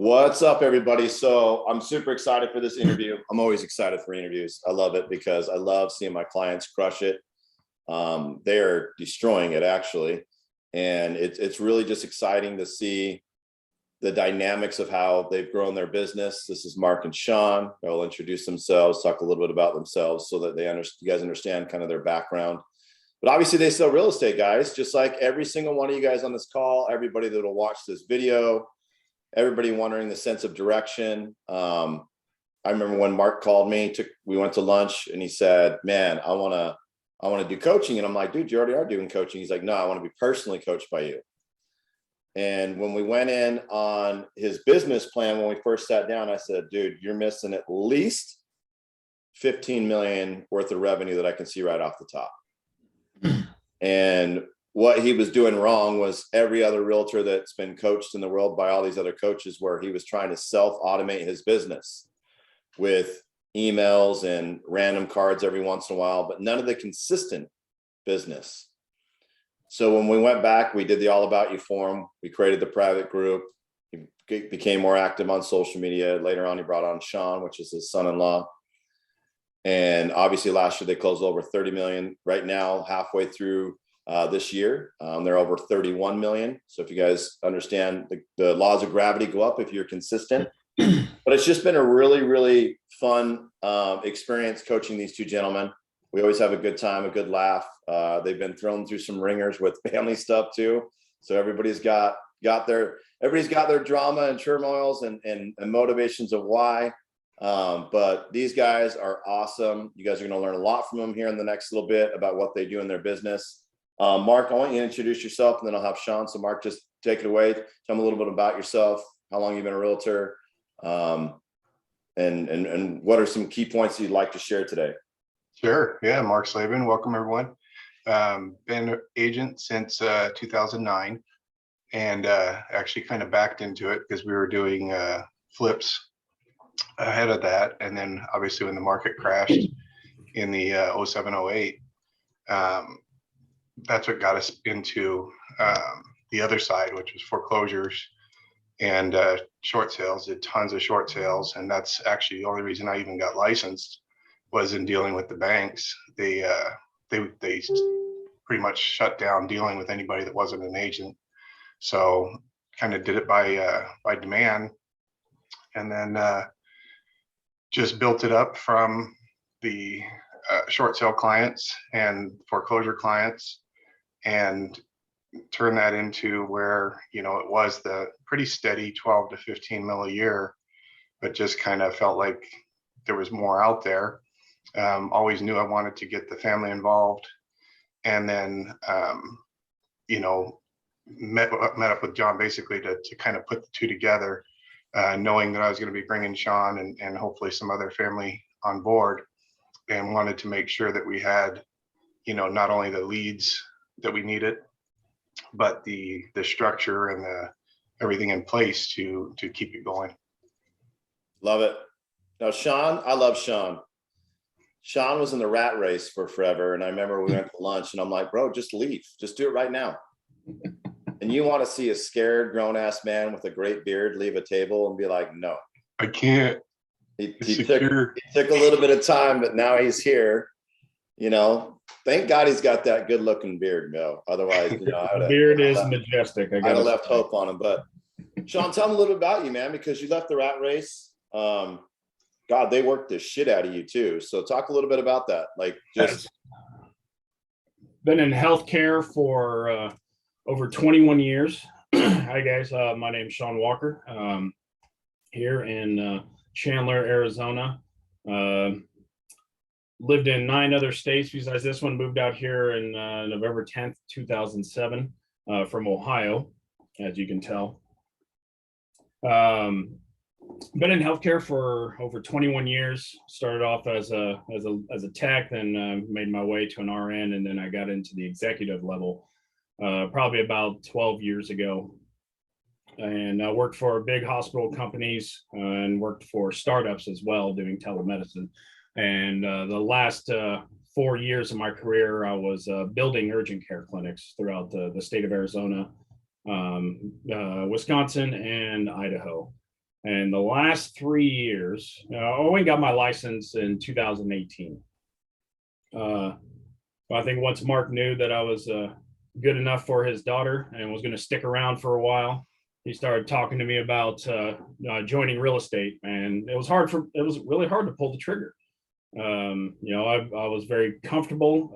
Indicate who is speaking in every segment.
Speaker 1: What's up, everybody? So I'm super excited for this interview. I'm always excited for interviews. I love it because I love seeing my clients crush it. They're destroying it, actually. And it's really just exciting to see the dynamics of how they've grown their business. This is Mark and Sean. They'll introduce themselves, talk a little bit about themselves so that you guys understand kind of their background. But obviously they sell real estate, guys, just like every single one of you guys on this call, everybody that will watch this video, everybody wondering the sense of direction. I remember when Mark called me, we went to lunch and he said, man, I want to do coaching. And I'm like, dude, you already are doing coaching. He's like, no, I want to be personally coached by you. And when we went in on his business plan, when we first sat down, I said, dude, you're missing at least 15 million worth of revenue that I can see right off the top. And what he was doing wrong was every other realtor that's been coached in the world by all these other coaches, where he was trying to self-automate his business with emails and random cards every once in a while, but none of the consistent business. So when we went back, we did the All About You forum. We created the private group. He became more active on social media. Later on, he brought on Sean, which is his son-in-law. And obviously last year they closed over 30 million. Right now, halfway through this year, they're over 31 million. So if you guys understand, the laws of gravity go up if you're consistent. But it's just been a really, really fun experience coaching these two gentlemen. We always have a good time, a good laugh. They've been thrown through some ringers with family stuff too. So everybody's got their drama and turmoils and motivations of why. But these guys are awesome. You guys are going to learn a lot from them here in the next little bit about what they do in their business. Mark, I want you to introduce yourself, and then I'll have Sean. So Mark, just take it away. Tell them a little bit about yourself, how long you've been a realtor, and what are some key points you'd like to share today?
Speaker 2: Sure. Yeah, Mark Slavin. Welcome, everyone. Been an agent since 2009, and actually kind of backed into it because we were doing flips ahead of that. And then obviously when the market crashed in the 07, 08, that's what got us into the other side, which was foreclosures and short sales. Did tons of short sales. And that's actually the only reason I even got licensed, was in dealing with the banks. They pretty much shut down dealing with anybody that wasn't an agent. So kind of did it by demand, and then just built it up from the short sale clients and foreclosure clients, and turned that into where, it was the pretty steady 12 to 15 mil a year, but just kind of felt like there was more out there. Always knew I wanted to get the family involved, and then met up with John basically to kind of put the two together, knowing that I was going to be bringing Sean and hopefully some other family on board, and wanted to make sure that we had not only the leads that we needed, but the structure and everything in place to keep it going.
Speaker 1: Love it. Now Sean, I love Sean. Sean was in the rat race for forever. And I remember we went to lunch and I'm like, bro, just leave. Just do it right now. And you want to see a scared grown ass man with a great beard leave a table and be like, no,
Speaker 2: I can't.
Speaker 1: He took a little bit of time, but now he's here. Thank God he's got that good looking beard, Otherwise,
Speaker 3: the beard is majestic.
Speaker 1: I'd have left hope on him. But Sean, tell him a little bit about you, man, because you left the rat race. God, they worked the shit out of you too. So talk a little bit about that. Like, just
Speaker 3: been in healthcare for over 21 years. Hi guys, my name is Sean Walker. Here in Chandler, Arizona. Lived in 9 other states besides this one. Moved out here in November 10th, 2007, from Ohio, as you can tell. Been in healthcare for over 21 years. Started off as a tech, then made my way to an RN, and then I got into the executive level probably about 12 years ago. And I worked for big hospital companies and worked for startups as well, doing telemedicine. And the last 4 years of my career, I was building urgent care clinics throughout the state of Arizona, Wisconsin, and Idaho. And the last 3 years, I only got my license in 2018. I think once Mark knew that I was good enough for his daughter and was going to stick around for a while, he started talking to me about joining real estate, and it was really hard to pull the trigger. I was very comfortable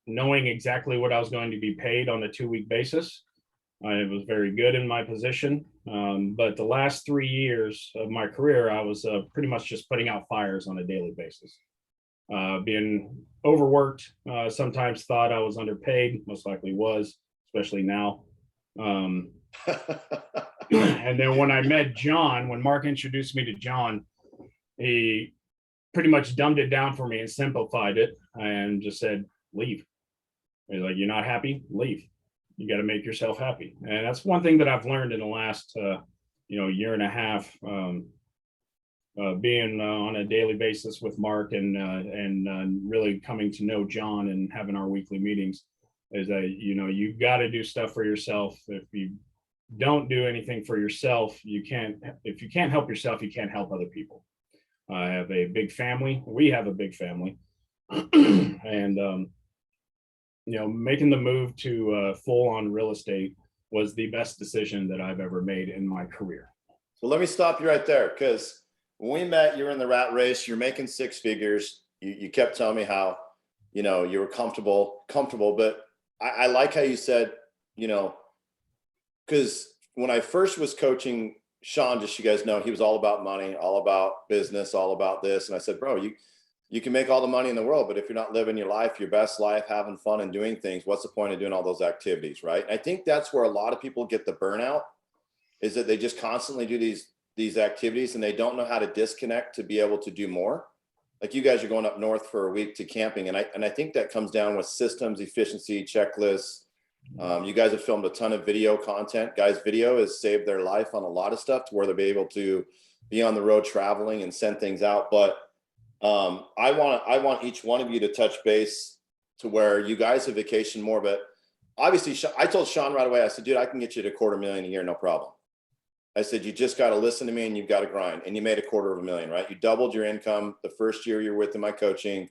Speaker 3: knowing exactly what I was going to be paid on a 2-week basis. I was very good in my position, but the last 3 years of my career, I was pretty much just putting out fires on a daily basis. Being overworked, sometimes thought I was underpaid, most likely was, especially now. And then when I met John, when Mark introduced me to John, he pretty much dumbed it down for me and simplified it and just said, leave. He's like, you're not happy? Leave. You got to make yourself happy. And that's one thing that I've learned in the last, year and a half, being on a daily basis with Mark and really coming to know John and having our weekly meetings is that, you got to do stuff for yourself. If you don't do anything for yourself, if you can't help yourself, you can't help other people. I have a big family. We have a big family. And, making the move to full on real estate was the best decision that I've ever made in my career.
Speaker 1: So let me stop you right there, because when we met, you were in the rat race, you're making 6 figures. You kept telling me how, you were comfortable, but I like how you said, because when I first was coaching Sean, just so you guys know, he was all about money, all about business, all about this. And I said, bro, you can make all the money in the world, but if you're not living your life, your best life, having fun and doing things, what's the point of doing all those activities, right? And I think that's where a lot of people get the burnout, is that they just constantly do these activities and they don't know how to disconnect to be able to do more. Like you guys are going up north for a week to camping. And I think that comes down with systems, efficiency, checklists. You guys have filmed a ton of video content. Guys, video has saved their life on a lot of stuff to where they'll be able to be on the road traveling and send things out. But I want each one of you to touch base to where you guys have vacation more. But obviously, I told Sean right away, I said, dude, I can get you to $250,000 a year, no problem. I said, you just got to listen to me and you've got to grind. And you made $250,000, right? You doubled your income the first year you're with in my coaching.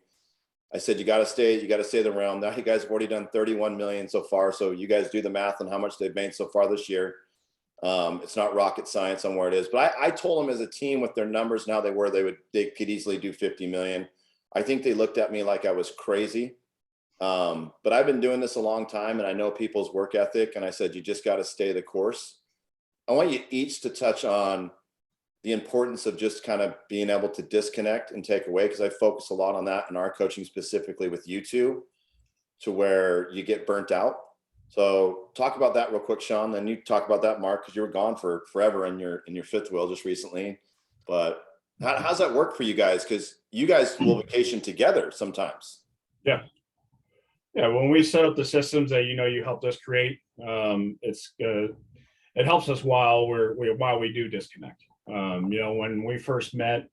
Speaker 1: I said, you got to stay the realm. Now you guys have already done 31 million so far. So you guys do the math on how much they've made so far this year. It's not rocket science on where it is, but I told them as a team with their numbers now they could easily do 50 million. I think they looked at me like I was crazy. But I've been doing this a long time and I know people's work ethic. And I said, you just got to stay the course. I want you each to touch on the importance of just kind of being able to disconnect and take away, because I focus a lot on that in our coaching, specifically with you two, to where you get burnt out. So talk about that real quick, Sean. Then you talk about that, Mark, because you were gone for forever in your fifth wheel just recently. But how's that work for you guys? Because you guys will vacation together sometimes.
Speaker 3: Yeah. When we set up the systems that you helped us create, it helps us while we do disconnect. When we first met,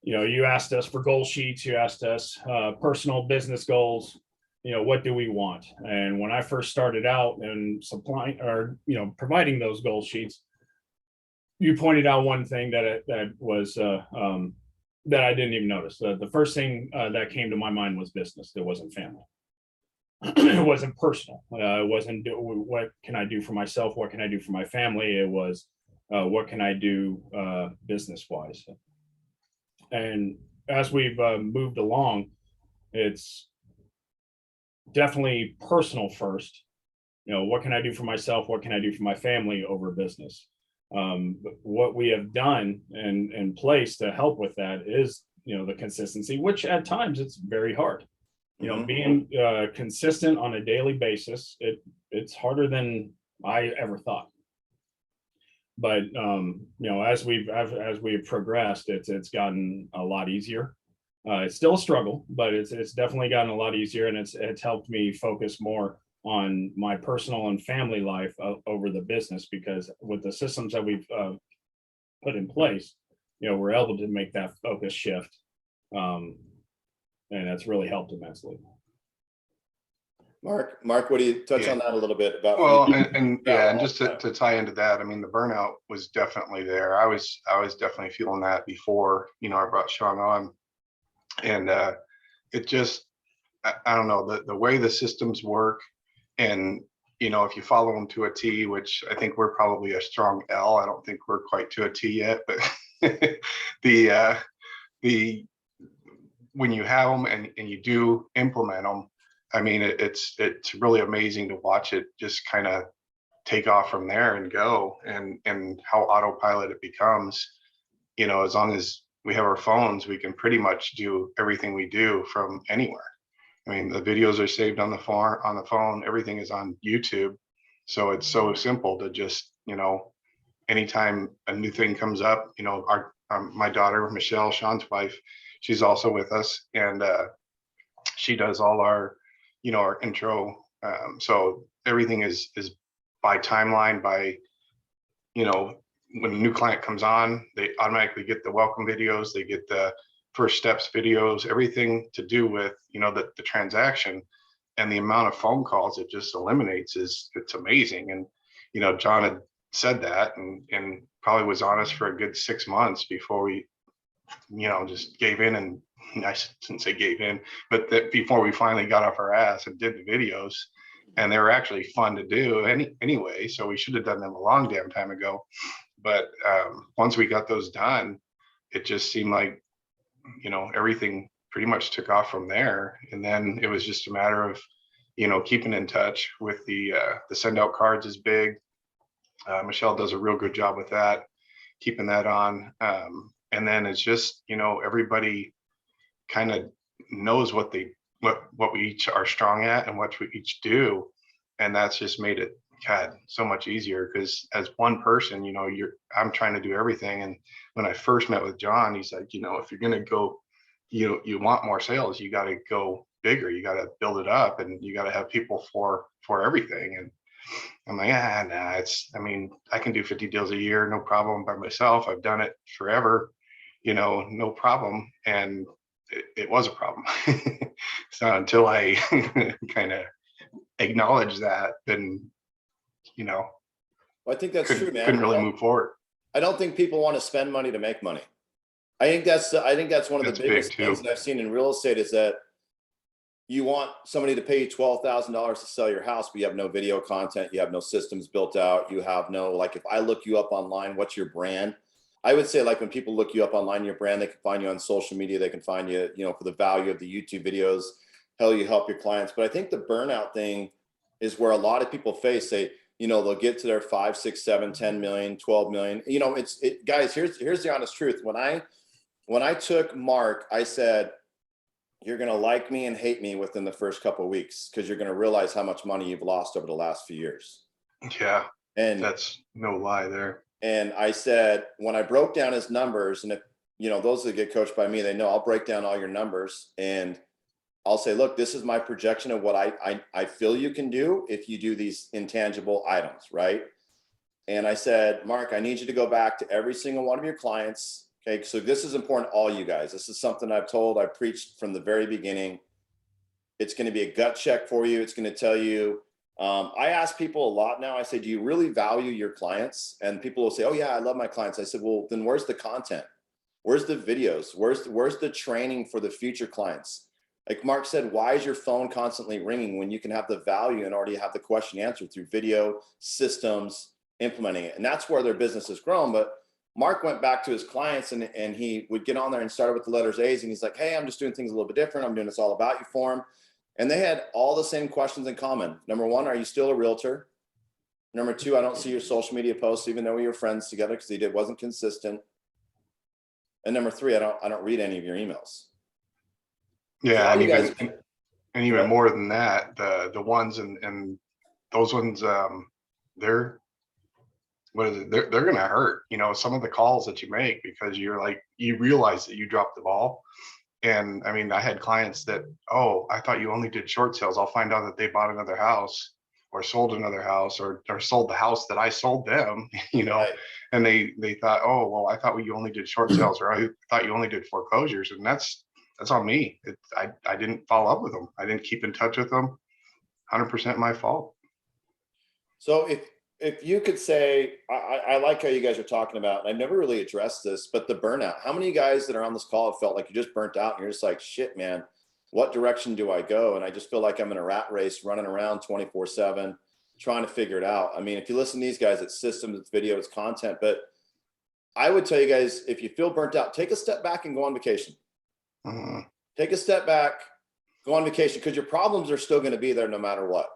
Speaker 3: you asked us for goal sheets, you asked us personal business goals. What do we want? And when I first started out and supplying or providing those goal sheets, you pointed out one thing that was that I didn't even notice. The first thing that came to my mind was business. It wasn't family. It wasn't personal. It wasn't what can I do for myself? What can I do for my family? It was what can I do business wise? And as we've moved along, it's definitely personal first. What can I do for myself? What can I do for my family over business? What we have done and place to help with that is, the consistency, which at times it's very hard. Being consistent on a daily basis, it's harder than I ever thought. But as we've progressed, it's gotten a lot easier. It's still a struggle, but it's definitely gotten a lot easier, and it's helped me focus more on my personal and family life over the business, because with the systems that we've put in place, we're able to make that focus shift. And that's really helped immensely.
Speaker 1: Mark, what do you touch
Speaker 2: Yeah.
Speaker 1: on that a little bit about?
Speaker 2: Well, and yeah, and
Speaker 1: all
Speaker 2: just
Speaker 1: the
Speaker 2: to tie into that, I mean, the burnout was definitely there. I was definitely feeling that before, I brought Sean on. And it just, I don't know, the way the systems work, and if you follow them to a T, which I think we're probably a strong L. I don't think we're quite to a T yet, but the when you have them and you do implement them, I mean, it's really amazing to watch it just kind of take off from there and go, and how autopilot it becomes. As long as we have our phones, we can pretty much do everything we do from anywhere. I mean, the videos are saved on the phone, everything is on YouTube. So it's so simple to just, anytime a new thing comes up, my daughter, Michelle, Sean's wife, she's also with us, and she does all our intro. So everything is by timeline, by, when a new client comes on, they automatically get the welcome videos, they get the first steps videos, everything to do with, the transaction. And the amount of phone calls it just eliminates it's amazing. And, John had said that, and probably was on us for a good 6 months before we, just gave in. And I shouldn't say gave in, but that before we finally got off our ass and did the videos. And they were actually fun to do anyway. So we should have done them a long damn time ago. But once we got those done, it just seemed like, everything pretty much took off from there. And then it was just a matter of, keeping in touch with the send out cards is big. Michelle does a real good job with that, keeping that on. And then it's just, everybody kind of knows what we each are strong at and what we each do. And that's just made it, God, so much easier, because as one person, I'm trying to do everything. And when I first met with John, he's like, if you're going to go, you want more sales, you got to go bigger, you got to build it up, and you got to have people for everything. And I'm like, I can do 50 deals a year, no problem, by myself. I've done it forever, no problem. And it was a problem. So until I kind of acknowledge that, then,
Speaker 1: Well, I think that's true, man.
Speaker 2: couldn't really move forward.
Speaker 1: I don't think people want to spend money to make money. I think that's one of
Speaker 2: That's
Speaker 1: the
Speaker 2: big,
Speaker 1: biggest
Speaker 2: too.
Speaker 1: things that I've seen in real estate is that you want somebody to pay you $12,000 to sell your house, but you have no video content, you have no systems built out, you have no, like, if I look you up online, what's your brand? I would say, like, when people look you up online, your brand, they can find you on social media, they can find you, for the value of the YouTube videos, how you help your clients. But I think the burnout thing is where a lot of people face, they'll get to their 5, 6, 7, 10 million, 12 million. Guys, here's the honest truth. When I took Mark, I said, you're going to like me and hate me within the first couple of weeks, because you're going to realize how much money you've lost over the last few years.
Speaker 2: Yeah,
Speaker 1: And
Speaker 2: that's no lie there.
Speaker 1: And I said, when I broke down his numbers, and if, those that get coached by me, they know I'll break down all your numbers, and I'll say, look, this is my projection of what I feel you can do if you do these intangible items, right? And I said, Mark, I need you to go back to every single one of your clients. Okay, so this is important to all you guys. This is something I preached from the very beginning. It's going to be a gut check for you. It's going to tell you, I ask people a lot now, I say, do you really value your clients? And people will say, oh yeah, I love my clients. I said, well, then where's the content? Where's the videos? Where's the training for the future clients? Like Mark said, why is your phone constantly ringing when you can have the value and already have the question answered through video, systems, implementing it? And that's where their business has grown. But Mark went back to his clients, and he would get on there and start with the letters A's. And he's like, hey, I'm just doing things a little bit different. I'm doing this all about you for him. And they had all the same questions in common. Number one, are you still a realtor? Number two, I don't see your social media posts, even though we were friends together, because he wasn't consistent. And number three, I don't read any of your emails.
Speaker 2: Yeah,
Speaker 1: So
Speaker 2: and even more than that, the ones and those ones, they're gonna hurt. Some of the calls that you make, because you're like, you realize that you dropped the ball. And I mean, I had clients that, oh, I thought you only did short sales. I'll find out that they bought another house, or sold another house, or sold the house that I sold them,
Speaker 1: Right.
Speaker 2: And they thought, oh, well, I thought you only did short sales, or I thought you only did foreclosures. And that's on me. I didn't follow up with them. I didn't keep in touch with them. 100% my fault.
Speaker 1: So if you could say, I like how you guys are talking about, and I've never really addressed this, but the burnout. How many guys that are on this call have felt like you just burnt out and you're just like, shit, man, what direction do I go? And I just feel like I'm in a rat race running around 24/7, trying to figure it out. I mean, if you listen to these guys, it's systems, it's video, it's content. But I would tell you guys, if you feel burnt out, take a step back and go on vacation.
Speaker 2: Mhm.
Speaker 1: Take a step back, go on vacation, because your problems are still going to be there no matter what.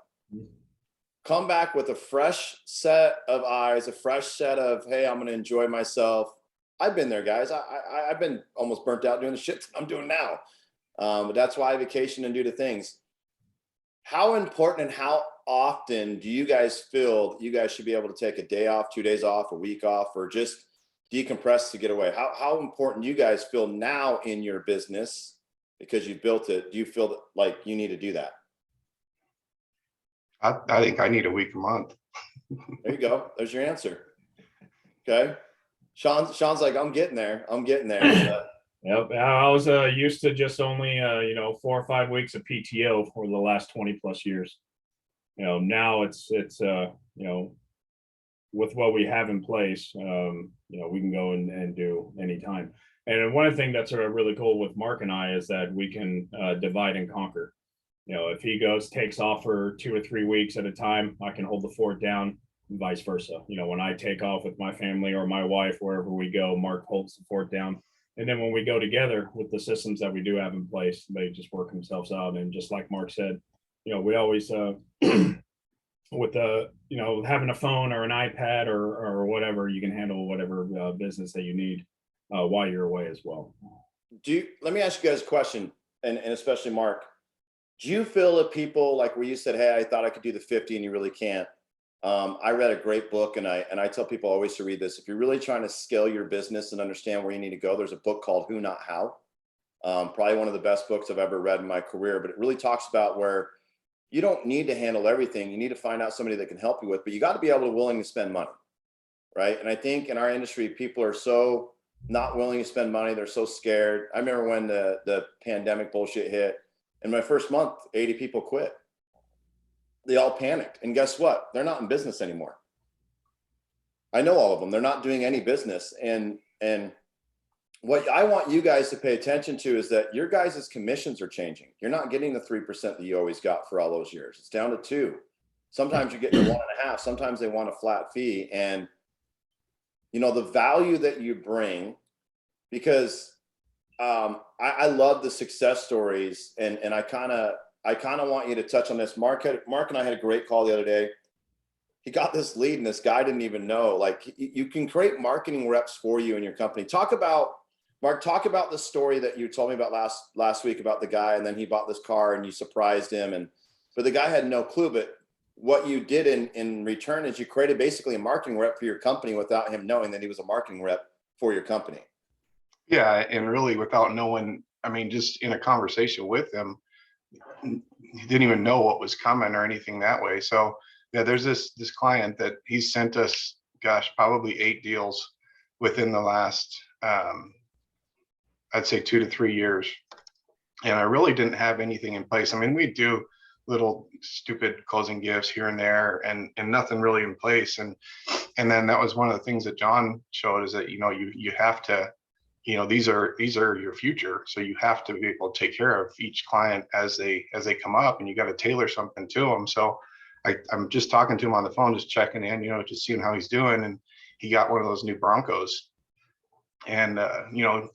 Speaker 1: Come back with a fresh set of eyes, a fresh set of, hey, I'm going to enjoy myself. I've been there, guys. I've been almost burnt out doing the shit that I'm doing now. But that's why I vacation and do the things. How important and how often do you guys feel that you guys should be able to take a day off, 2 days off, a week off, or just decompress to get away? How important do you guys feel now in your business because you built it? Do you feel like you need to do that?
Speaker 2: I think I need a week a month.
Speaker 1: There you go. There's your answer. Okay. Sean's like, I'm getting there. I'm getting there.
Speaker 3: Yep. I was used to just only 4 or 5 weeks of PTO for the last 20 plus years. Now it's with what we have in place, we can go and do anytime. And one of the things that's really cool with Mark and I is that we can divide and conquer. If he takes off for 2 or 3 weeks at a time, I can hold the fort down, and vice versa. When I take off with my family or my wife, wherever we go, Mark holds the fort down. And then when we go together with the systems that we do have in place, they just work themselves out. And just like Mark said, we always, with having a phone or an iPad or whatever, you can handle whatever business that you need while you're away as well.
Speaker 1: Let me ask you guys a question, and especially Mark. Do you feel that people, like where you said, hey, I thought I could do the 50 and you really can't? I read a great book, and I tell people always to read this. If you're really trying to scale your business and understand where you need to go, there's a book called Who Not How. Probably one of the best books I've ever read in my career, but it really talks about where you don't need to handle everything. You need to find out somebody that can help you with, but you got to be able to willing to spend money, right? And I think in our industry, people are so not willing to spend money. They're so scared. I remember when the pandemic bullshit hit. In my first month, 80 people quit. They all panicked. And guess what? They're not in business anymore. I know all of them. They're not doing any business. And what I want you guys to pay attention to is that your guys' commissions are changing. You're not getting the 3% that you always got for all those years. It's down to 2. Sometimes you get to 1.5. Sometimes they want a flat fee. And, the value that you bring, because I love the success stories, and I kind of want you to touch on this. Mark and I had a great call the other day. He got this lead, and this guy didn't even know. Like, you can create marketing reps for you in your company. Mark, talk about the story that you told me about last week about the guy, and then he bought this car and you surprised him, but the guy had no clue. But what you did in return is you created basically a marketing rep for your company without him knowing that he was a marketing rep for your company.
Speaker 2: Yeah, and really without knowing, just in a conversation with him, he didn't even know what was coming or anything that way. So yeah, there's this client that he's sent us, probably 8 deals within the last, I'd say 2 to 3 years. And I really didn't have anything in place. We do little stupid closing gifts here and there, and nothing really in place. And then that was one of the things that John showed, is that, you have to, these are your future. So you have to be able to take care of each client as they come up, and you got to tailor something to them. So I'm just talking to him on the phone, just checking in, just seeing how he's doing. And he got one of those new Broncos, and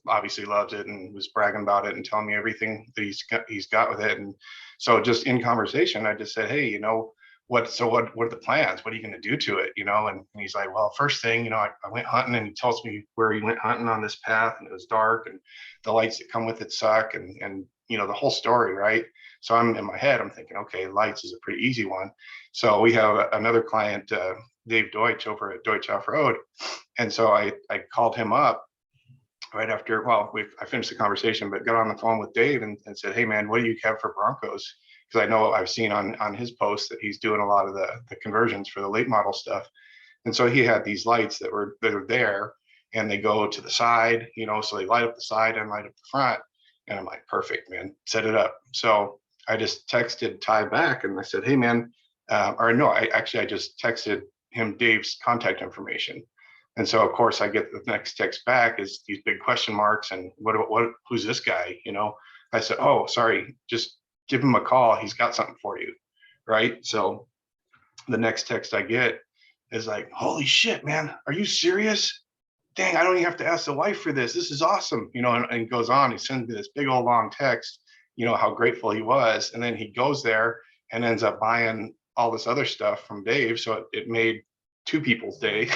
Speaker 2: obviously loved it and was bragging about it and telling me everything that he's got with it. And so just in conversation, I just said, hey, what are the plans? What are you going to do to it? And he's like, well, first thing, I went hunting, and he tells me where he went hunting on this path, and it was dark, and the lights that come with it suck, and the whole story, right? So I'm in my head, I'm thinking, okay, lights is a pretty easy one. So we have another client, Dave Deutsch, over at Deutsch Off-Road. And so I called him up right after, I finished the conversation, but got on the phone with Dave and said, hey man, what do you have for Broncos? Because I know I've seen on his posts that he's doing a lot of the conversions for the late model stuff. And so he had these lights that are there, and they go to the side, so they light up the side and light up the front. And I'm like, perfect, man, set it up. So I just texted Ty back and I said, hey man, or no, I just texted him Dave's contact information. And so of course I get the next text back is these big question marks and who's this guy? You know, I said, oh, sorry, just give him a call. He's got something for you. Right. So the next text I get is like, holy shit, man, are you serious? Dang, I don't even have to ask the wife for this. This is awesome. You know, and goes on. He sends me this big old long text, you know, how grateful he was. And then he goes there and ends up buying all this other stuff from Dave. So it made two people's day,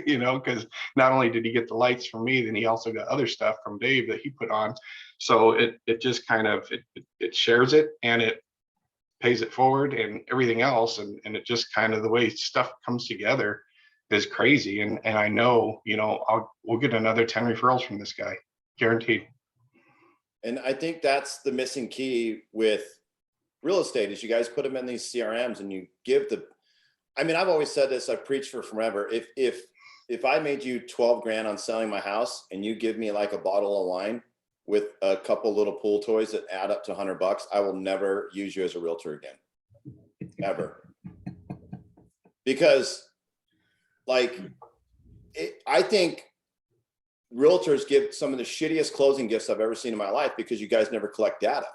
Speaker 2: you know, because not only did he get the lights from me, then he also got other stuff from Dave that he put on. So it just kind of, it shares it and it pays it forward and everything else. And it just kind of the way stuff comes together is crazy. And I know, you know, we'll get another 10 referrals from this guy, guaranteed.
Speaker 1: And I think that's the missing key with real estate is you guys put them in these CRMs and you give I mean, I've always said this, I've preached for forever. If I made you 12 grand on selling my house and you give me like a bottle of wine with a couple little pool toys that add up to $100, I will never use you as a realtor again, ever. Because like, I think realtors give some of the shittiest closing gifts I've ever seen in my life because you guys never collect data.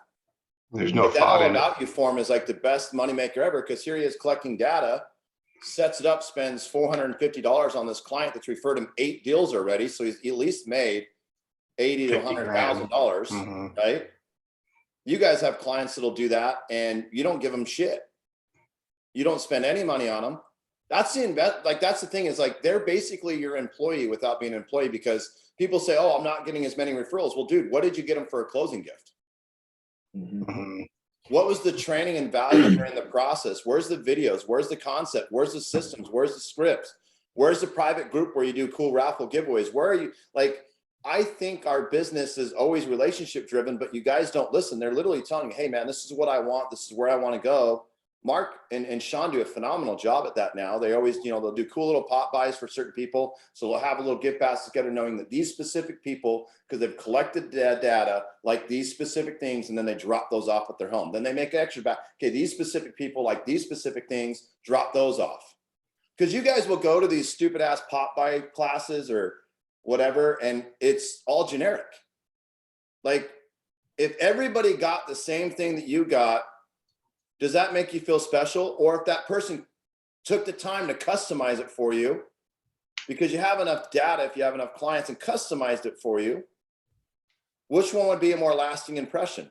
Speaker 2: There's no
Speaker 1: But that
Speaker 2: thought
Speaker 1: all
Speaker 2: in it.
Speaker 1: about you form is like the best moneymaker ever because here he is collecting data, sets it up, spends $450 on this client that's referred him 8 deals already. So he's at least made $80,000 to $100,000,
Speaker 2: Mhm.
Speaker 1: right? You guys have clients that'll do that and you don't give them shit. You don't spend any money on them. That's the that's the thing is like, they're basically your employee without being an employee because people say, oh, I'm not getting as many referrals. Well, dude, what did you get them for a closing gift?
Speaker 2: Mhm.
Speaker 1: What was the training and value during the process? Where's the videos? Where's the concept? Where's the systems? Where's the scripts? Where's the private group where you do cool raffle giveaways? Where are you? Like, I think our business is always relationship driven, but you guys don't listen. They're literally telling you, hey man, this is what I want. This is where I want to go. Mark and Sean do a phenomenal job at that now. They always, you know, they'll do cool little pop buys for certain people. So they'll have a little gift basket together knowing that these specific people, because they've collected data, like these specific things, and then they drop those off at their home. Then they make extra back. Okay, these specific people like these specific things, drop those off. Because you guys will go to these stupid ass pop buy classes or whatever, and it's all generic. Like, if everybody got the same thing that you got, does that make you feel special? Or if that person took the time to customize it for you because you have enough data, if you have enough clients and customized it for you, which one would be a more lasting impression?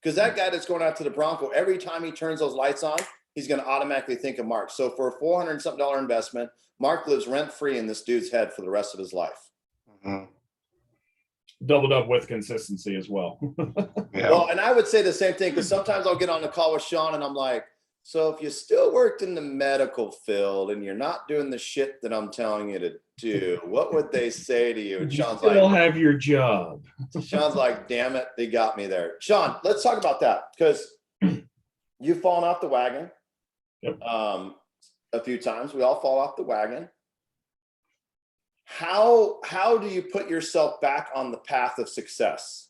Speaker 1: Because that guy that's going out to the Bronco, every time he turns those lights on, he's going to automatically think of Mark. So for a $400 and something investment, Mark lives rent free in this dude's head for the rest of his life.
Speaker 2: Mhm.
Speaker 3: Doubled up with consistency as well.
Speaker 2: Yeah.
Speaker 1: Well, and I would say the same thing because sometimes I'll get on the call with Sean and I'm like, so if you still worked in the medical field and you're not doing the shit that I'm telling you to do, what would they say to you? And
Speaker 3: You
Speaker 1: Sean's
Speaker 3: still
Speaker 1: like,
Speaker 3: have your job.
Speaker 1: damn it, they got me there. Sean, let's talk about that because you've fallen off the wagon.
Speaker 3: Yep.
Speaker 1: A few times. We all fall off the wagon. How do you put yourself back on the path of success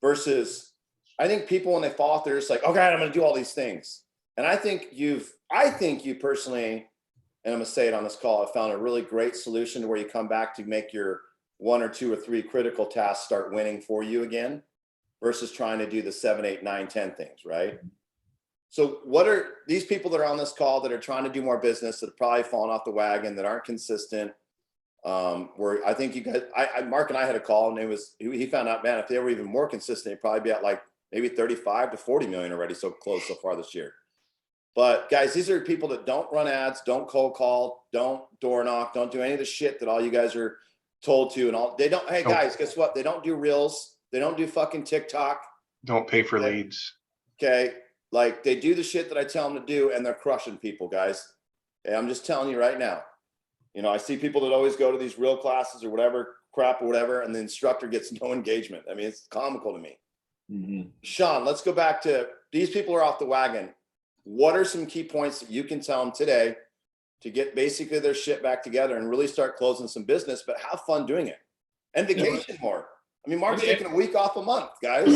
Speaker 1: versus I think people when they fall off, they're just like, okay, I'm going to do all these things. And I think you personally, and I'm going to say it on this call, have found a really great solution to where you come back to make your 1 or 2 or 3 critical tasks start winning for you again versus trying to do the 7, 8, 9, 10 things, right? So what are these people that are on this call that are trying to do more business that have probably fallen off the wagon, that aren't consistent? Where I think you guys, Mark and I had a call and he found out, man, if they were even more consistent, they'd probably be at like maybe 35 to 40 million already. So close so far this year. But guys, these are people that don't run ads, don't cold call, don't door knock, don't do any of the shit that all you guys are told to. And all they don't, hey guys, guess what? They don't do reels. They don't do fucking TikTok.
Speaker 2: Don't pay for leads.
Speaker 1: Okay. Like they do the shit that I tell them to do and they're crushing people, guys. And I'm just telling you right now. You know, I see people that always go to these real classes or whatever crap or whatever, and the instructor gets no engagement. I mean, it's comical to me.
Speaker 3: Mm-hmm.
Speaker 1: Sean, let's go back to these people are off the wagon. What are some key points that you can tell them today to get basically their shit back together and really start closing some business, but have fun doing it and vacation more? I mean, Mark's taking a week off a month, guys.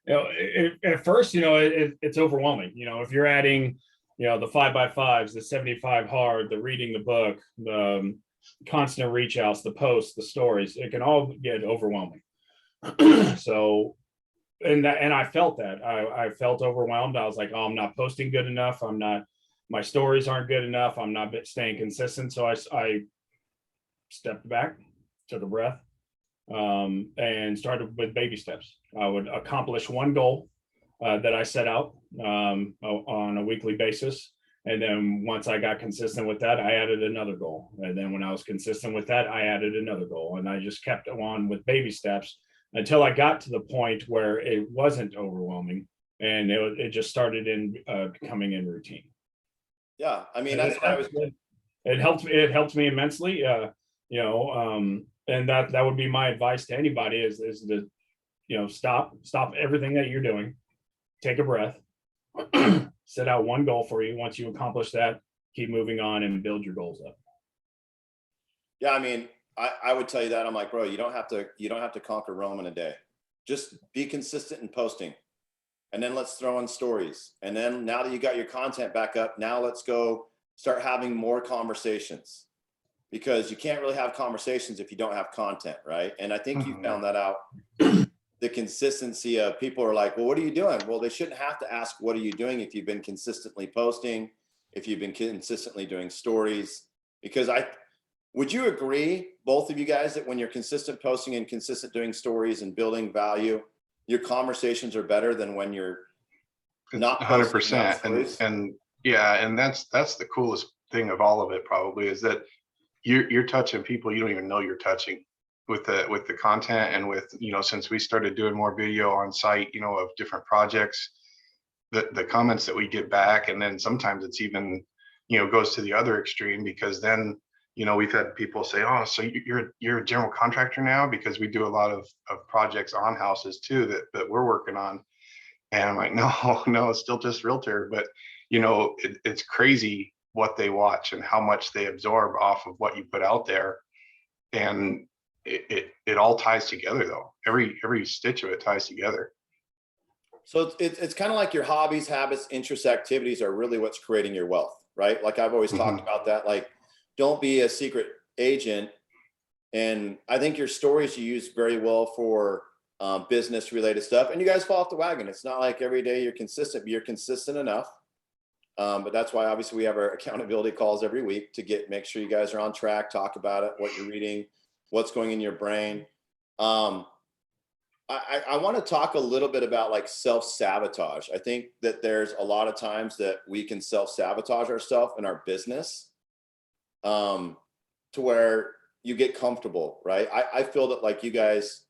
Speaker 3: At first, it's overwhelming. If you're adding, the 5x5s, the 75 hard, the reading the book, the constant reach outs, the posts, the stories, it can all get overwhelming. So, and I felt that. I felt overwhelmed. I was like, oh, I'm not posting good enough. My stories aren't good enough. I'm not staying consistent. So I stepped back, took a breath, and started with baby steps. I would accomplish one goal that I set out on a weekly basis. And then once I got consistent with that, I added another goal. And then when I was consistent with that, I added another goal. And I just kept on with baby steps until I got to the point where it wasn't overwhelming and it just started becoming in routine.
Speaker 1: Yeah. I mean, that's what I was.
Speaker 3: It helped me immensely. And that would be my advice to anybody is to, stop everything that you're doing, take a breath, set out one goal for you. Once you accomplish that, keep moving on and build your goals up.
Speaker 1: Yeah. I mean, I would tell you that. I'm like, bro, you don't have to conquer Rome in a day. Just be consistent in posting. And then let's throw in stories. And then now that you got your content back up, now let's go start having more conversations, because you can't really have conversations if you don't have content, right? And I think you found that out. The consistency of people are like, well, what are you doing? Well, they shouldn't have to ask, what are you doing, if you've been consistently posting, if you've been consistently doing stories. Because would you agree, both of you guys, that when you're consistent posting and consistent doing stories and building value, your conversations are better than when you're not
Speaker 2: 100%. And yeah, and that's the coolest thing of all of it probably, is that you're touching people you don't even know you're touching with the content. And with, since we started doing more video on site, of different projects, the comments that we get back, and then sometimes it's even, goes to the other extreme, because then, we've had people say, oh, so you're a general contractor now, because we do a lot of projects on houses too that we're working on. And I'm like, no, it's still just realtor. But it's crazy what they watch and how much they absorb off of what you put out there. And it all ties together though. Every stitch of it ties together.
Speaker 1: So it's kind of like your hobbies, habits, interests, activities are really what's creating your wealth, right? Like I've always talked about that. Like, don't be a secret agent. And I think your stories you use very well for business related stuff. And you guys fall off the wagon. It's not like every day you're consistent, but you're consistent enough. But that's why obviously we have our accountability calls every week to make sure you guys are on track, talk about it, what you're reading, what's going in your brain. I want to talk a little bit about like self-sabotage. I think that there's a lot of times that we can self-sabotage ourselves in our business to where you get comfortable, right? I feel that like you guys,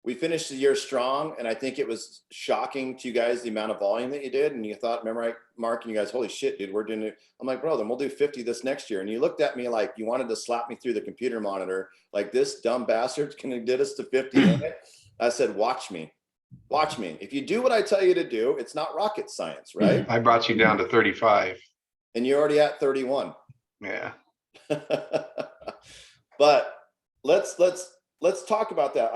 Speaker 1: we finished the year strong, and I think it was shocking to you guys the amount of volume that you did. And you thought, remember, Mark, and you guys, holy shit, dude, we're doing it. I'm like, bro, then we'll do 50 this next year. And you looked at me like you wanted to slap me through the computer monitor, like, this dumb bastard's gonna get us to 50. I said, watch me. If you do what I tell you to do, it's not rocket science, right?
Speaker 2: I brought you down to 35.
Speaker 1: And you're already at 31.
Speaker 2: Yeah.
Speaker 1: But let's talk about that.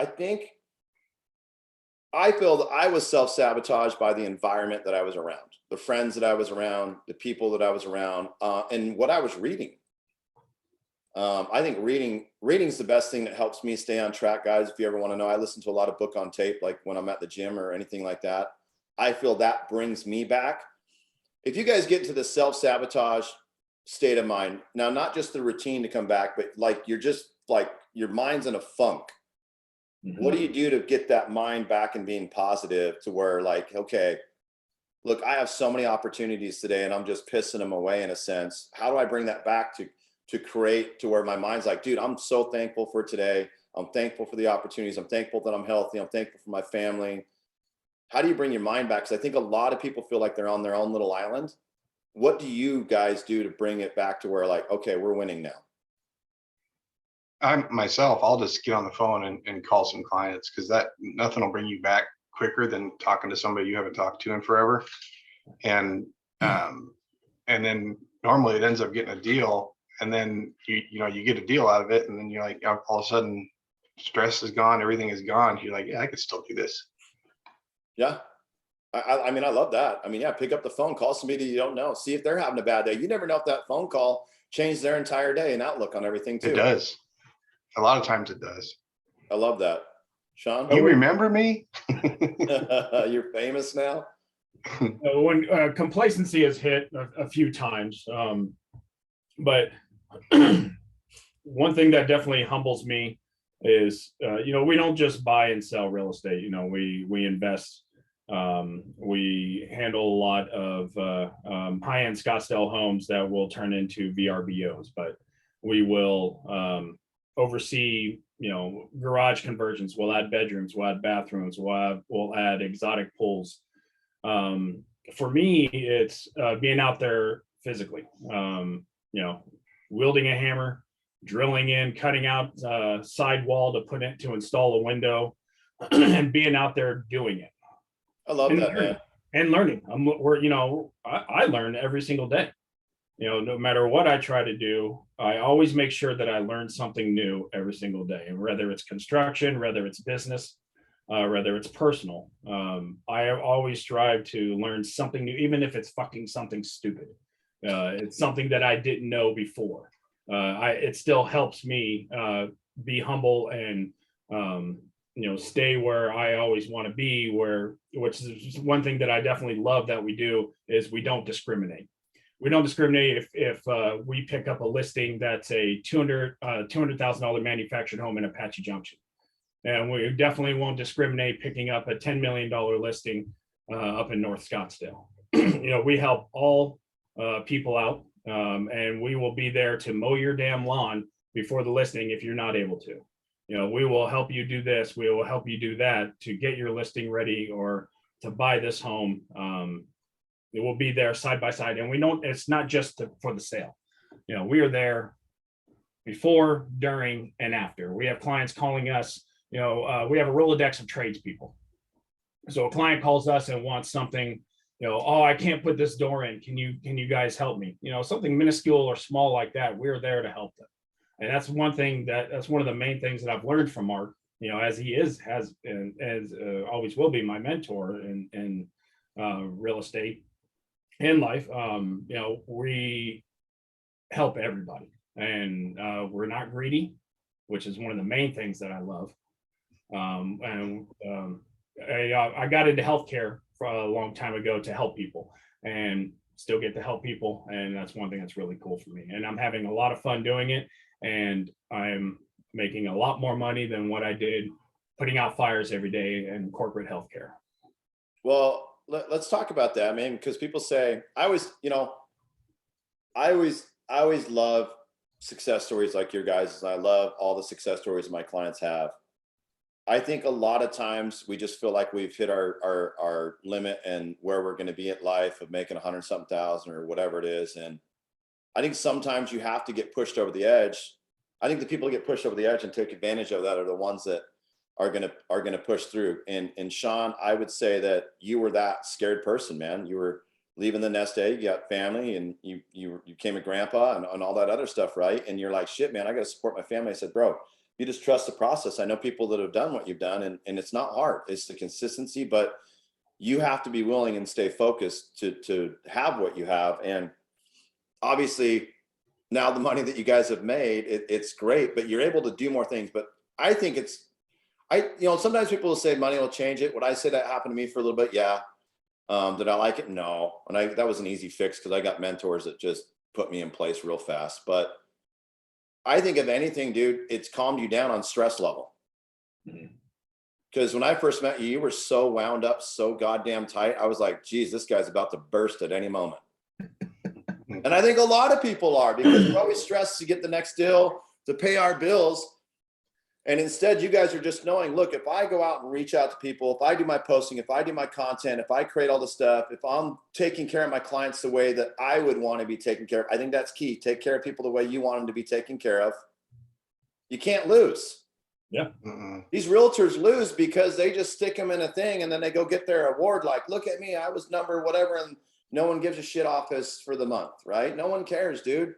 Speaker 1: I feel that I was self-sabotaged by the environment that I was around, the friends that I was around, the people that I was around, and what I was reading. I think reading's the best thing that helps me stay on track, guys. If you ever want to know, I listen to a lot of book on tape, like when I'm at the gym or anything like that. I feel that brings me back. If you guys get to the self-sabotage state of mind, now, not just the routine to come back, but like you're just like your mind's in a funk. What do you do to get that mind back and being positive to where like, okay, look, I have so many opportunities today and I'm just pissing them away in a sense. How do I bring that back to create to where my mind's like, dude, I'm so thankful for today. I'm thankful for the opportunities. I'm thankful that I'm healthy. I'm thankful for my family. How do you bring your mind back? Because I think a lot of people feel like they're on their own little island. What do you guys do to bring it back to where like, okay, we're winning now?
Speaker 2: I'll just get on the phone and call some clients, because nothing will bring you back quicker than talking to somebody you haven't talked to in forever. And then normally it ends up getting a deal, and then you get a deal out of it, and then you're like, all of a sudden stress is gone, everything is gone. You're like, yeah, I could still do this.
Speaker 1: Yeah. I mean, I love that. I mean, yeah, pick up the phone, call somebody you don't know, see if they're having a bad day. You never know if that phone call changed their entire day and outlook on everything
Speaker 2: It
Speaker 1: too.
Speaker 2: does. A lot of times it does.
Speaker 1: I love that. Sean,
Speaker 2: You remember me?
Speaker 1: you're famous now.
Speaker 3: When complacency has hit a few times, but one thing that definitely humbles me is, we don't just buy and sell real estate. We invest. We handle a lot of high-end Scottsdale homes that will turn into VRBOs, but we will oversee, garage conversions. We'll add bedrooms, we'll add bathrooms, we'll add exotic pools. For me, it's being out there physically, wielding a hammer, drilling in, cutting out side wall to install a window, and being out there doing it.
Speaker 1: I love that, man.
Speaker 3: And learning. I learn every single day. No matter what I try to do, I always make sure that I learn something new every single day. And whether it's construction, whether it's business, whether it's personal, I always strive to learn something new, even if it's fucking something stupid. It's something that I didn't know before. It still helps me be humble and stay where I always want to be, which is one thing that I definitely love that we do, is we don't discriminate. We don't discriminate if we pick up a listing that's a $200,000 manufactured home in Apache Junction. And we definitely won't discriminate picking up a $10 million listing up in North Scottsdale. We help all people out, and we will be there to mow your damn lawn before the listing if you're not able to. We will help you do this, we will help you do that to get your listing ready or to buy this home. It will be there side by side, and it's not just for the sale. We are there before, during, and after. We have clients calling us. We have a Rolodex of tradespeople. So a client calls us and wants something. Oh, I can't put this door in. Can you guys help me? Something minuscule or small like that. We're there to help them. And that's one of the main things that I've learned from Mark, as he has and as always will be my mentor in real estate and life. We help everybody, and we're not greedy, which is one of the main things that I love. I got into healthcare for a long time ago to help people, and still get to help people. And that's one thing that's really cool for me. And I'm having a lot of fun doing it. And I'm making a lot more money than what I did putting out fires every day in corporate healthcare.
Speaker 1: Well, let's talk about that, man, because people say, I always love success stories like your guys'. I love all the success stories my clients have. I think a lot of times we just feel like we've hit our limit and where we're going to be at life of making 100-something thousand or whatever it is. And I think sometimes you have to get pushed over the edge. I think the people who get pushed over the edge and take advantage of that are the ones that are gonna push through. And Sean, I would say that you were that scared person, man. You were leaving the nest egg, you got family, and you became a grandpa and all that other stuff, right? And you're like, shit, man, I got to support my family. I said, bro, you just trust the process. I know people that have done what you've done, and it's not hard. It's the consistency, but you have to be willing and stay focused to have what you have. And obviously now the money that you guys have made, it's great, but you're able to do more things. But I think sometimes people will say money will change it. Would I say that happened to me for a little bit? Yeah. Did I like it? No. And that was an easy fix because I got mentors that just put me in place real fast. But I think if anything, dude, it's calmed you down on stress level. Because when I first met you, you were so wound up, so goddamn tight. I was like, geez, this guy's about to burst at any moment. And I think a lot of people are, because we're always stressed to get the next deal, to pay our bills. And instead, you guys are just knowing, look, if I go out and reach out to people, if I do my posting, if I do my content, if I create all the stuff, if I'm taking care of my clients the way that I would want to be taken care of, I think that's key. Take care of people the way you want them to be taken care of. You can't lose.
Speaker 3: Yeah.
Speaker 1: These realtors lose because they just stick them in a thing and then they go get their award. Like, look at me, I was number whatever. And no one gives a shit off us for the month, right? No one cares, dude.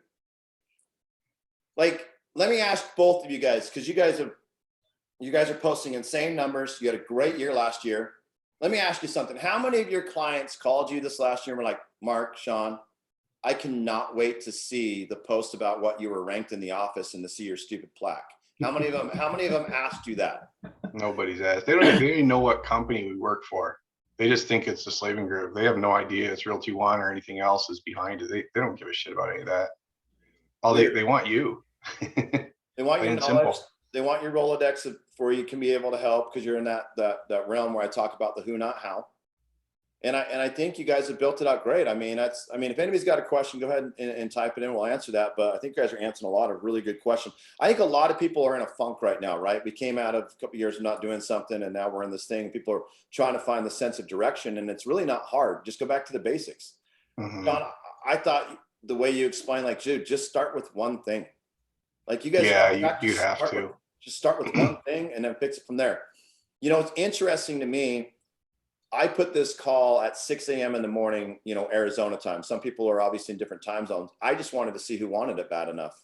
Speaker 1: Like, let me ask both of you guys, because you guys are posting insane numbers. You had a great year last year. let me ask you something. How many of your clients called you this last year and were like, Mark, Sean, I cannot wait to see the post about what you were ranked in the office and to see your stupid plaque? How many of them asked you that?
Speaker 2: Nobody's asked. They don't even know what company we work for. They just think it's the Slaving Group. They have no idea it's Realty One or anything else is behind it. They don't give a shit about any of that. All they want you.
Speaker 1: They want your
Speaker 2: Plain and
Speaker 1: knowledge.
Speaker 2: simple.
Speaker 1: They want your Rolodex before you can be able to help, because you're in that realm where I talk about the who, not how. And I think you guys have built it out great. I mean, if anybody's got a question, go ahead and type it in. We'll answer that. But I think you guys are answering a lot of really good questions. I think a lot of people are in a funk right now, right? We came out of a couple of years of not doing something, and now we're in this thing. People are trying to find the sense of direction, and it's really not hard. Just go back to the basics.
Speaker 2: Mhm.
Speaker 1: John, I thought the way you explained, like, dude, just start with one thing. Like you guys,
Speaker 2: Yeah,
Speaker 1: got
Speaker 2: you have
Speaker 1: start
Speaker 2: to.
Speaker 1: with- just start with one thing and then fix it from there. You know, it's interesting to me. I put this call at 6 a.m. in the morning, Arizona time. Some people are obviously in different time zones. I just wanted to see who wanted it bad enough.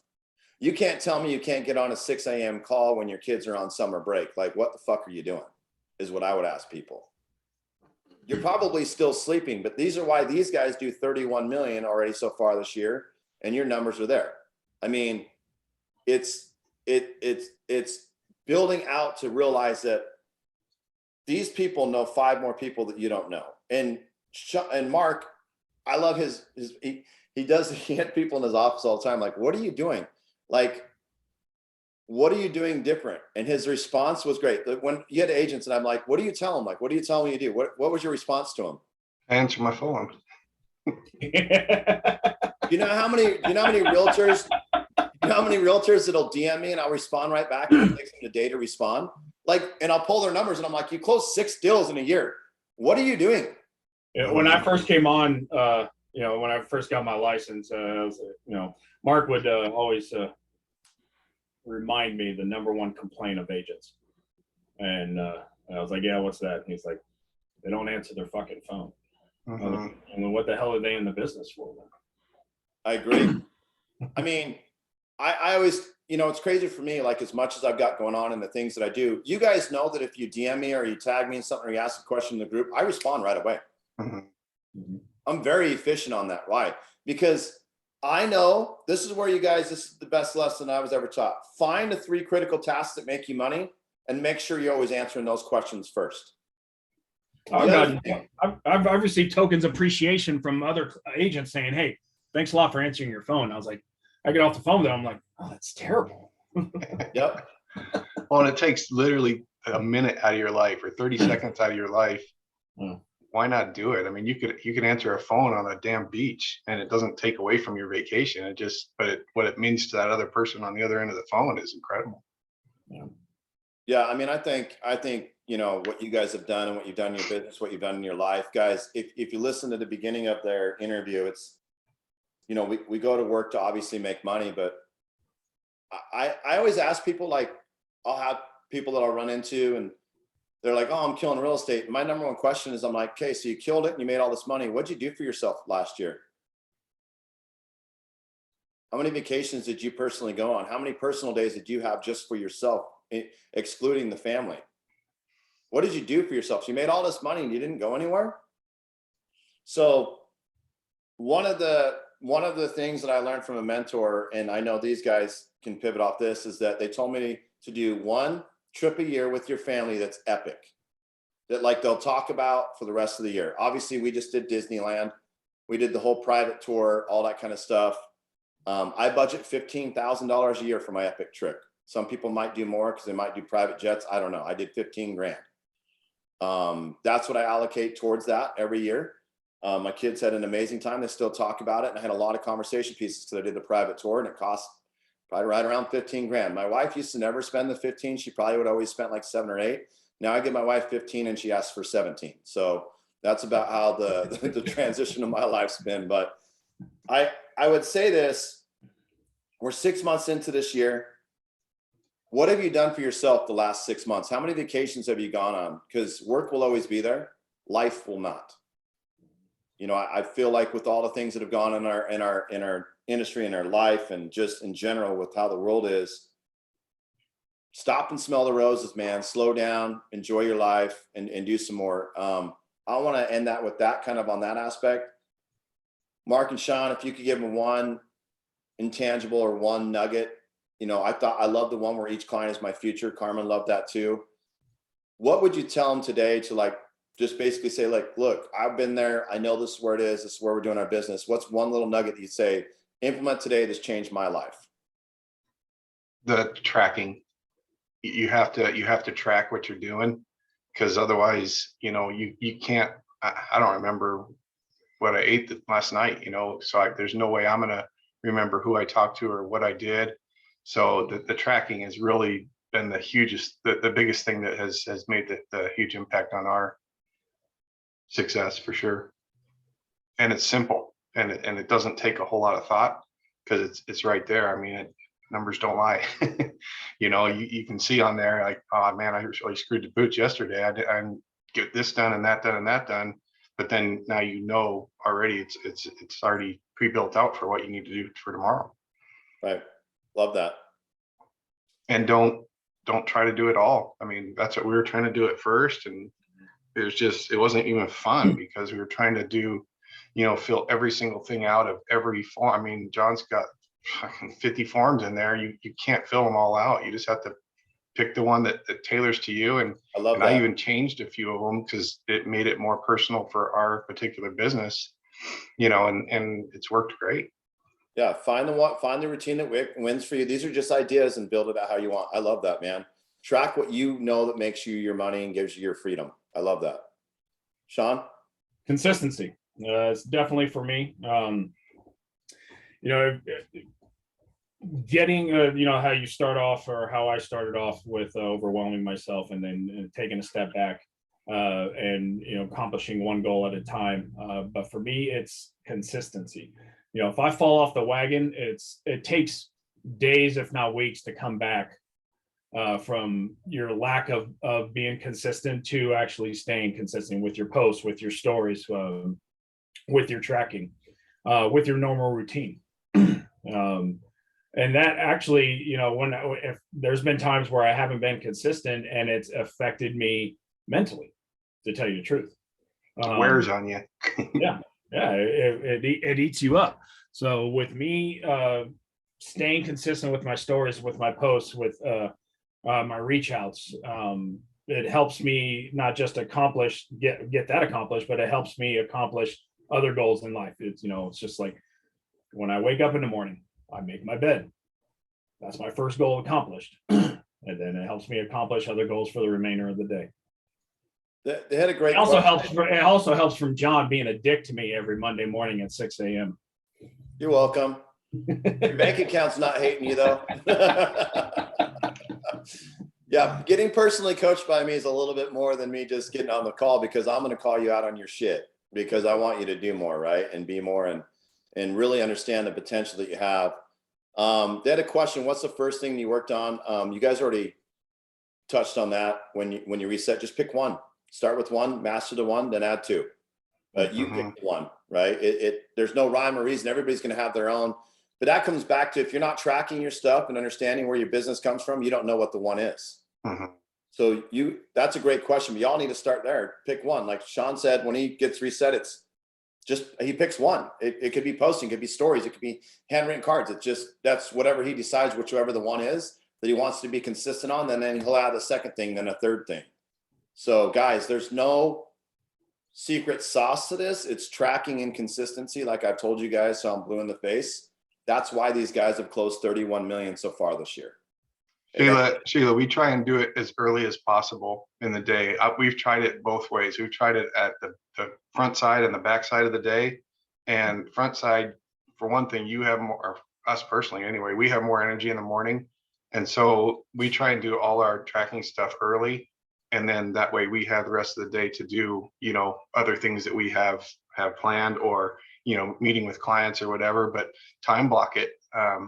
Speaker 1: You can't tell me you can't get on a 6 a.m. call when your kids are on summer break. Like, what the fuck are you doing? Is what I would ask people. You're probably still sleeping, but these are why these guys do 31 million already so far this year, and your numbers are there. I mean, it's building out to realize that these people know 5 more people that you don't know. And Mark, I love he had people in his office all the time. Like, what are you doing? Like, what are you doing different? And his response was great. When you had agents and I'm like, what do you tell them? Like, what do you tell them you do? What was your response to him?
Speaker 2: Answer my phone.
Speaker 1: You know how many realtors, that'll DM me and I'll respond right back, and it takes them a day to respond. Like, and I'll pull their numbers and I'm like, you closed 6 deals in a year. What are you doing?
Speaker 3: When I first came on, when I first got my license, Mark would always remind me the number one complaint of agents. And I was like, yeah, what's that? And he's like, they don't answer their fucking phone.
Speaker 2: Mhm.
Speaker 3: And what the hell are they in the business for?
Speaker 1: I agree. I mean, I always, it's crazy for me, like, as much as I've got going on and the things that I do, you guys know that if you DM me or you tag me in something or you ask a question in the group, I respond right away.
Speaker 2: Mhm.
Speaker 1: I'm very efficient on that. Why? Because I know this is the best lesson I was ever taught. Find the 3 critical tasks that make you money and make sure you're always answering those questions first.
Speaker 3: I've received tokens of appreciation from other agents saying, hey, thanks a lot for answering your phone. I was like, I get off the phone with them, I'm like, oh, that's terrible.
Speaker 1: Yep.
Speaker 2: Well, and it takes literally a minute out of your life or 30 seconds out of your life. Why not do it? I mean, you could answer a phone on a damn beach and it doesn't take away from your vacation. What it means to that other person on the other end of the phone is incredible.
Speaker 1: Yeah. I mean, I think, what you guys have done and what you've done in your business, what you've done in your life, guys, if you listen to the beginning of their interview, it's, we go to work to obviously make money, but I always ask people, like, I'll have people that I'll run into and they're like, oh, I'm killing real estate. My number one question is, I'm like, okay, so you killed it and you made all this money. What'd you do for yourself last year? How many vacations did you personally go on? How many personal days did you have just for yourself, excluding the family? What did you do for yourself? So you made all this money and you didn't go anywhere. So one of the things that I learned from a mentor, and I know these guys can pivot off this, is that they told me to do 1 trip a year with your family that's epic, that, like, they'll talk about for the rest of the year. Obviously, we just did Disneyland. We did the whole private tour, all that kind of stuff. I budget $15,000 a year for my epic trip. Some people might do more because they might do private jets. I don't know. I did 15 grand. That's what I allocate towards that every year. My kids had an amazing time. They still talk about it. And I had a lot of conversation pieces because I did the private tour and it cost probably right around 15 grand. My wife used to never spend the 15. She probably would always spend like 7 or 8. Now I give my wife 15 and she asks for 17. So that's about how the transition of my life's been. But I would say this, we're 6 months into this year. What have you done for yourself the last 6 months? How many vacations have you gone on? Because work will always be there. Life will not. I feel like with all the things that have gone in our industry, in our life, and just in general with how the world is, stop and smell the roses, man. Slow down, enjoy your life, and do some more. I want to end that with that kind of on that aspect. Mark and Sean, if you could give them one intangible or one nugget, I love the one where each client is my future. Carmen loved that too. What would you tell them today to like, just basically say like, look, I've been there. I know this is where it is. This is where we're doing our business. What's one little nugget that you say, implement today that's changed my life?
Speaker 2: The tracking. You have to track what you're doing, because otherwise, you can't, I don't remember what I ate last night, so there's no way I'm going to remember who I talked to or what I did. So the tracking has really been the biggest thing that has made the huge impact on our success for sure. And it's simple, and it doesn't take a whole lot of thought, because it's right there. I mean, numbers don't lie. You can see on there like, oh man, I really screwed the boots yesterday. I didn't get this done and that done and that done. But then now already it's already pre-built out for what you need to do for tomorrow.
Speaker 1: Right. Love that.
Speaker 2: And don't try to do it all. I mean, that's what we were trying to do at first, and it wasn't even fun, because we were trying to do, fill every single thing out of every form. I mean, John's got 50 forms in there. You can't fill them all out. You just have to pick the one that tailors to you. And
Speaker 1: I love that.
Speaker 2: I even changed a few of them because it made it more personal for our particular business, and it's worked great.
Speaker 1: Yeah. Find the routine that wins for you. These are just ideas, and build it out how you want. I love that, man. Track what you know that makes you your money and gives you your freedom. I love that. Sean?
Speaker 3: Consistency. It's definitely for me. Getting how you start off, or how I started off with overwhelming myself, and then taking a step back and accomplishing one goal at a time. But for me, it's consistency. If I fall off the wagon, it takes days, if not weeks, to come back from your lack of being consistent to actually staying consistent with your posts, with your stories, with your tracking, with your normal routine. And that actually, if there's been times where I haven't been consistent, and it's affected me mentally, to tell you the truth.
Speaker 2: It wears on you.
Speaker 3: Yeah, it eats you up. So with me, staying consistent with my stories, with my posts, with my reach outs, it helps me not just get that accomplished, but it helps me accomplish other goals in life. It's just like when I wake up in the morning, I make my bed. That's my first goal accomplished. And then it helps me accomplish other goals for the remainder of the day.
Speaker 1: They had a great.
Speaker 3: It also helps from John being a dick to me every Monday morning at 6 a.m.
Speaker 1: You're welcome. Your bank account's not hating you though. Yeah, getting personally coached by me is a little bit more than me just getting on the call, because I'm going to call you out on your shit, because I want you to do more, right? And be more, and really understand the potential that you have. They had a question. What's the first thing you worked on? You guys already touched on that. When you reset, just pick one. Start with one, master the one, then add two. But you pick one, right? There's no rhyme or reason. Everybody's going to have their own. But that comes back to, if you're not tracking your stuff and understanding where your business comes from, you don't know what the one is. So that's a great question. But y'all need to start there. Pick one. Like Sean said, when he gets reset, he picks one. It could be posting, it could be stories, it could be handwritten cards. That's whatever he decides, whichever the one is that he wants to be consistent on. Then he'll add a second thing, then a third thing. So guys, there's no secret sauce to this. It's tracking and consistency. Like I've told you guys, so I'm blue in the face. That's why these guys have closed 31 million so far this year.
Speaker 2: Sheila, we try and do it as early as possible in the day. We've tried it both ways. We've tried it at the front side and the back side of the day. And front side, for one thing, you have more, or us personally anyway, we have more energy in the morning. And so we try and do all our tracking stuff early. And then that way we have the rest of the day to do, other things that we have planned, or, meeting with clients or whatever, but time block it.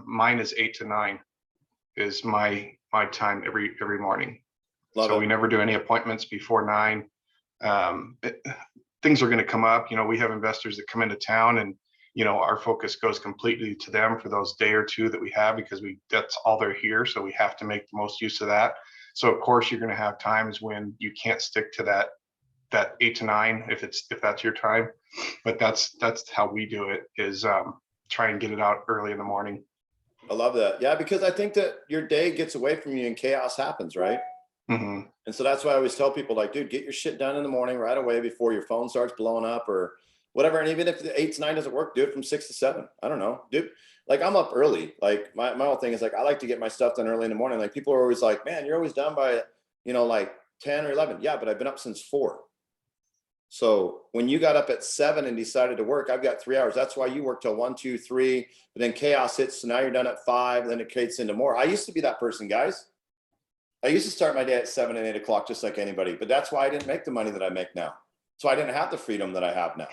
Speaker 2: Mine is 8 to 9 is my time every morning.
Speaker 1: Love
Speaker 2: so
Speaker 1: it.
Speaker 2: We never do any appointments before 9. Things are going to come up. We have investors that come into town, and our focus goes completely to them for those day or two that we have, because that's all they're here. So we have to make the most use of that. So of course you're going to have times when you can't stick to that 8 to 9 if that's your time. But that's how we do it, is try and get it out early in the morning.
Speaker 1: I love that. Yeah, because I think that your day gets away from you and chaos happens, right?
Speaker 2: Mm-hmm.
Speaker 1: And so that's why I always tell people, like, dude, get your shit done in the morning right away before your phone starts blowing up or whatever. And even if the 8 to 9 doesn't work, do it from 6 to 7. I don't know, dude. Like, I'm up early. Like my whole thing is like, I like to get my stuff done early in the morning. Like, people are always like, man, you're always done by, like 10 or 11. Yeah, but I've been up since 4. So when you got up at 7 and decided to work, I've got 3 hours. That's why you work till 1, 2, 3, but then chaos hits. So now you're done at 5, then it creates into more. I used to be that person, guys. I used to start my day at 7 and 8 o'clock, just like anybody, but that's why I didn't make the money that I make now. So I didn't have the freedom that I have now.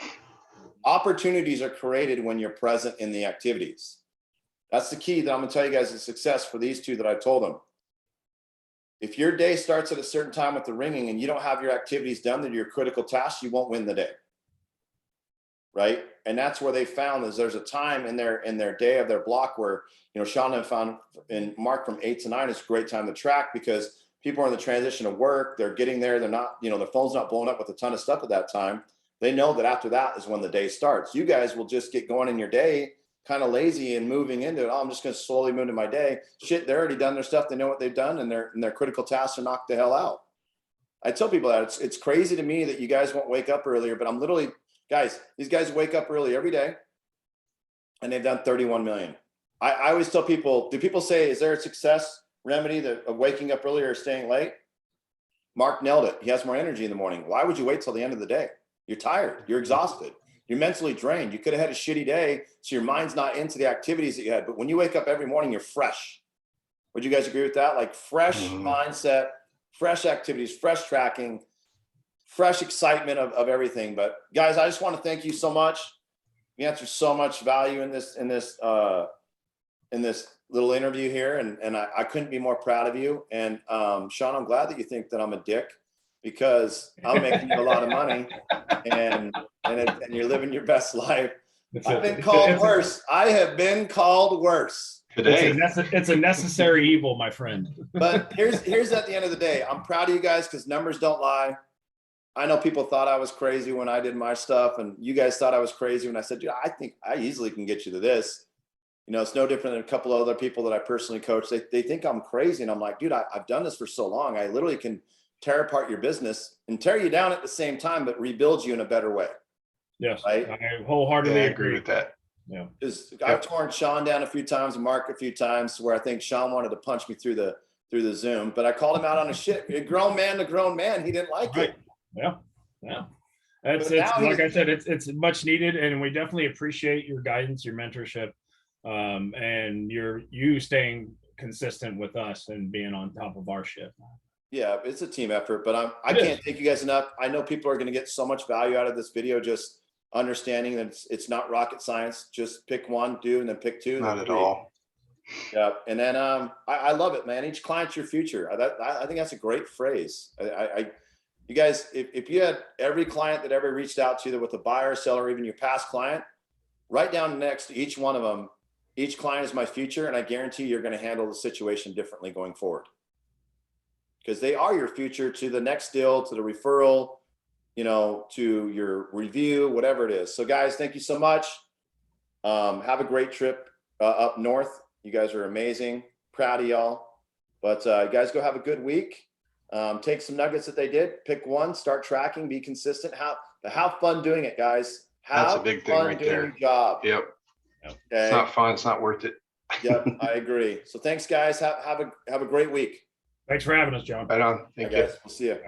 Speaker 1: Opportunities are created when you're present in the activities. That's the key that I'm gonna tell you guys is success for these two that I told them. If your day starts at a certain time with the ringing and you don't have your activities done, that your critical tasks, you won't win the day. Right. And that's where they found is there's a time in their day of their block where, Sean and found and Mark from 8 to 9 is a great time to track, because people are in the transition of work. They're getting there. They're not, their phone's not blowing up with a ton of stuff at that time. They know that after that is when the day starts. You guys will just get going in your day, kind of lazy and moving into it. Oh, I'm just going to slowly move to my day. Shit, they're already done their stuff. They know what they've done, and their critical tasks are knocked the hell out. I tell people that it's crazy to me that you guys won't wake up earlier, but I'm literally, guys, these guys wake up early every day and they've done 31 million. I always tell people, do people say, is there a success remedy of waking up earlier or staying late? Mark nailed it. He has more energy in the morning. Why would you wait till the end of the day? You're tired. You're exhausted. You're mentally drained. You could have had a shitty day, so your mind's not into the activities that you had. But when you wake up every morning, you're fresh. Would you guys agree with that? Like, fresh mindset, fresh activities, fresh tracking, fresh excitement of everything. But guys, I just want to thank you so much. You answered so much value in this little interview here, and I couldn't be more proud of you. And Sean, I'm glad that you think that I'm a dick, because I'm making you a lot of money, and you're living your best life. I've been called worse. I have been called worse.
Speaker 2: Today.
Speaker 3: It's a necessary evil, my friend.
Speaker 1: But here's at the end of the day, I'm proud of you guys, because numbers don't lie. I know people thought I was crazy when I did my stuff, and you guys thought I was crazy when I said, dude, I think I easily can get you to this. It's no different than a couple of other people that I personally coach. They think I'm crazy, and I'm like, dude, I've done this for so long. I literally can tear apart your business and tear you down at the same time, but rebuild you in a better way.
Speaker 3: Yes,
Speaker 1: right?
Speaker 3: I wholeheartedly agree
Speaker 2: with that.
Speaker 3: Yeah,
Speaker 1: because I've torn Sean down a few times and Mark a few times, where I think Sean wanted to punch me through the Zoom, but I called him out on his shit. A grown man to grown man, he didn't like it.
Speaker 3: Yeah. It's like I said, it's much needed, and we definitely appreciate your guidance, your mentorship, and you staying consistent with us and being on top of our shit.
Speaker 1: Yeah, it's a team effort, but I can't thank you guys enough. I know people are going to get so much value out of this video, just understanding that it's not rocket science. Just pick one, do, and then pick two.
Speaker 2: Not at all.
Speaker 1: Yeah, and then I love it, man. Each client's your future. I think that's a great phrase. You guys, if you had every client that ever reached out to you with a buyer, seller, or even your past client, write down next to each one of them, each client is my future, and I guarantee you're going to handle the situation differently going forward. Because they are your future to the next deal, to the referral, to your review, whatever it is. So guys, thank you so much. Have a great trip up north. You guys are amazing. Proud of y'all. But you guys go have a good week. Take some nuggets that they did, pick one, start tracking, be consistent. Have fun doing it, guys.
Speaker 2: That's a big thing right there.
Speaker 1: Your job.
Speaker 2: Yep.
Speaker 1: Okay?
Speaker 2: It's not fun. It's not worth it.
Speaker 1: Yep, I agree. So thanks, guys. Have a great week.
Speaker 3: Thanks for having us, John.
Speaker 2: Right on. Thank you.
Speaker 1: Guys. We'll see you.